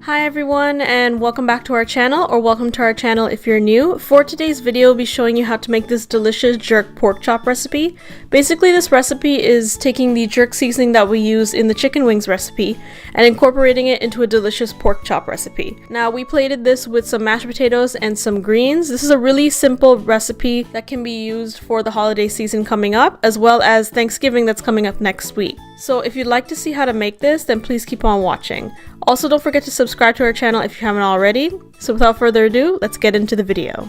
Hi everyone, and welcome back to our channel, or welcome to our channel if you're new. For today's video, I'll be showing you how to make this delicious jerk pork chop recipe. Basically, this recipe is taking the jerk seasoning that we use in the chicken wings recipe and incorporating it into a delicious pork chop recipe. Now, we plated this with some mashed potatoes and some greens. This is a really simple recipe that can be used for the holiday season coming up, as well as Thanksgiving that's coming up next week. So if you'd like to see how to make this, then please keep on watching. Also, don't forget to subscribe to our channel if you haven't already. So without further ado, let's get into the video.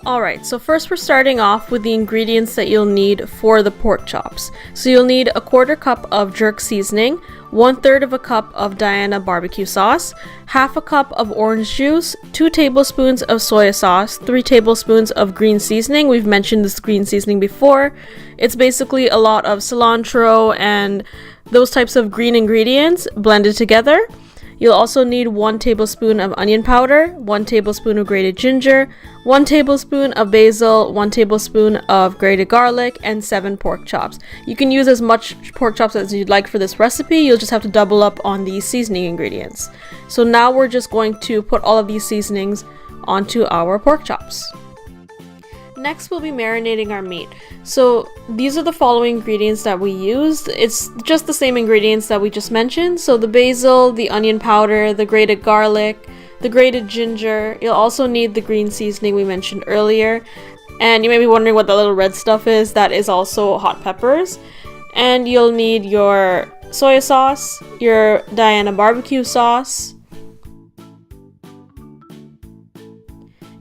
Alright, so first we're starting off with the ingredients that you'll need for the pork chops. So you'll need a 1/4 cup of jerk seasoning, 1/3 of a cup of Diana barbecue sauce, 1/2 cup of orange juice, 2 tablespoons of soy sauce, 3 tablespoons of green seasoning. We've mentioned this green seasoning before. It's basically a lot of cilantro and those types of green ingredients blended together. You'll also need 1 tablespoon of onion powder, 1 tablespoon of grated ginger, 1 tablespoon of basil, 1 tablespoon of grated garlic, and 7 pork chops. You can use as much pork chops as you'd like for this recipe. You'll just have to double up on the seasoning ingredients. So now we're just going to put all of these seasonings onto our pork chops. Next, we'll be marinating our meat. So these are the following ingredients that we used. It's just the same ingredients that we just mentioned. So the basil, the onion powder, the grated garlic, the grated ginger. You'll also need the green seasoning we mentioned earlier. And you may be wondering what the little red stuff is. That is also hot peppers. And you'll need your soy sauce, your Diana barbecue sauce.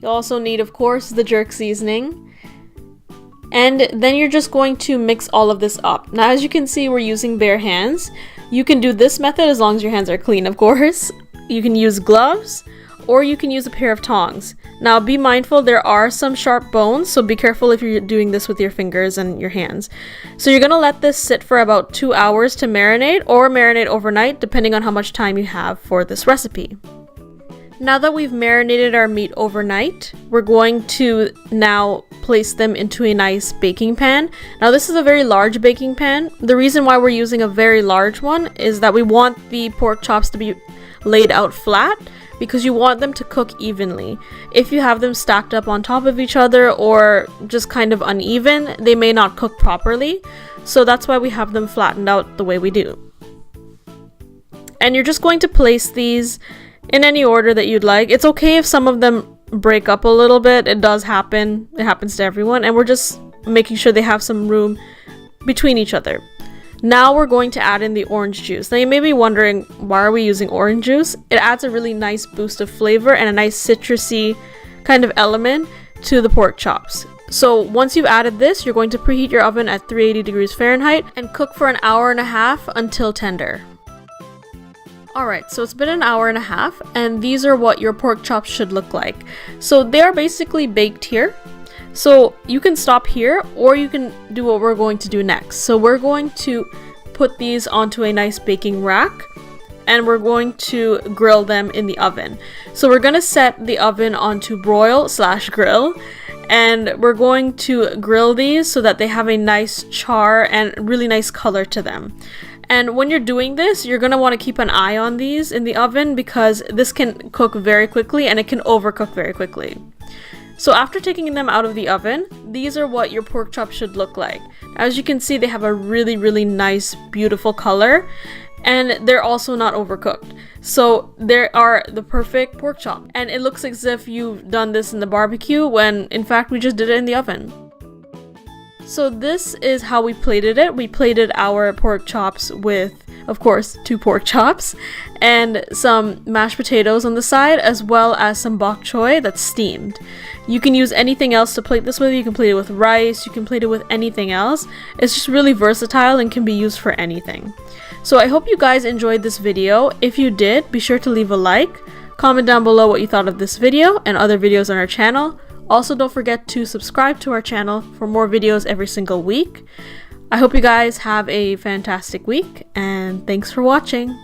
You'll also need, of course, the jerk seasoning. And then you're just going to mix all of this up. Now, as you can see, we're using bare hands. You can do this method as long as your hands are clean, of course. You can use gloves, or you can use a pair of tongs. Now, be mindful, there are some sharp bones, so be careful if you're doing this with your fingers and your hands. So you're gonna let this sit for about 2 hours to marinate, or marinate overnight, depending on how much time you have for this recipe. Now that we've marinated our meat overnight, we're going to now place them into a nice baking pan. Now this is a very large baking pan. The reason why we're using a very large one is that we want the pork chops to be laid out flat, because you want them to cook evenly. If you have them stacked up on top of each other or just kind of uneven, they may not cook properly. So that's why we have them flattened out the way we do. And you're just going to place these in any order that you'd like. It's okay if some of them break up a little bit. It does happen. It happens to everyone. And we're just making sure they have some room between each other. Now we're going to add in the orange juice. Now you may be wondering, why are we using orange juice? It adds a really nice boost of flavor and a nice citrusy kind of element to the pork chops. So once you've added this, you're going to preheat your oven at 380 degrees Fahrenheit and cook for 1.5 hours until tender. Alright, so it's been 1.5 hours, and these are what your pork chops should look like. So they are basically baked here. So you can stop here, or you can do what we're going to do next. So we're going to put these onto a nice baking rack, and we're going to grill them in the oven. So we're going to set the oven onto broil/grill, and we're going to grill these so that they have a nice char and really nice color to them. And when you're doing this, you're going to want to keep an eye on these in the oven, because this can cook very quickly and it can overcook very quickly. So after taking them out of the oven, these are what your pork chops should look like. As you can see, they have a really, really nice, beautiful color, and they're also not overcooked. So they are the perfect pork chop. And it looks as if you've done this in the barbecue, when in fact we just did it in the oven. So this is how we plated it. We plated our pork chops with, of course, 2 pork chops and some mashed potatoes on the side, as well as some bok choy that's steamed. You can use anything else to plate this with. You can plate it with rice, you can plate it with anything else. It's just really versatile and can be used for anything. So I hope you guys enjoyed this video. If you did, be sure to leave a like, comment down below what you thought of this video and other videos on our channel. Also, don't forget to subscribe to our channel for more videos every single week. I hope you guys have a fantastic week, and thanks for watching.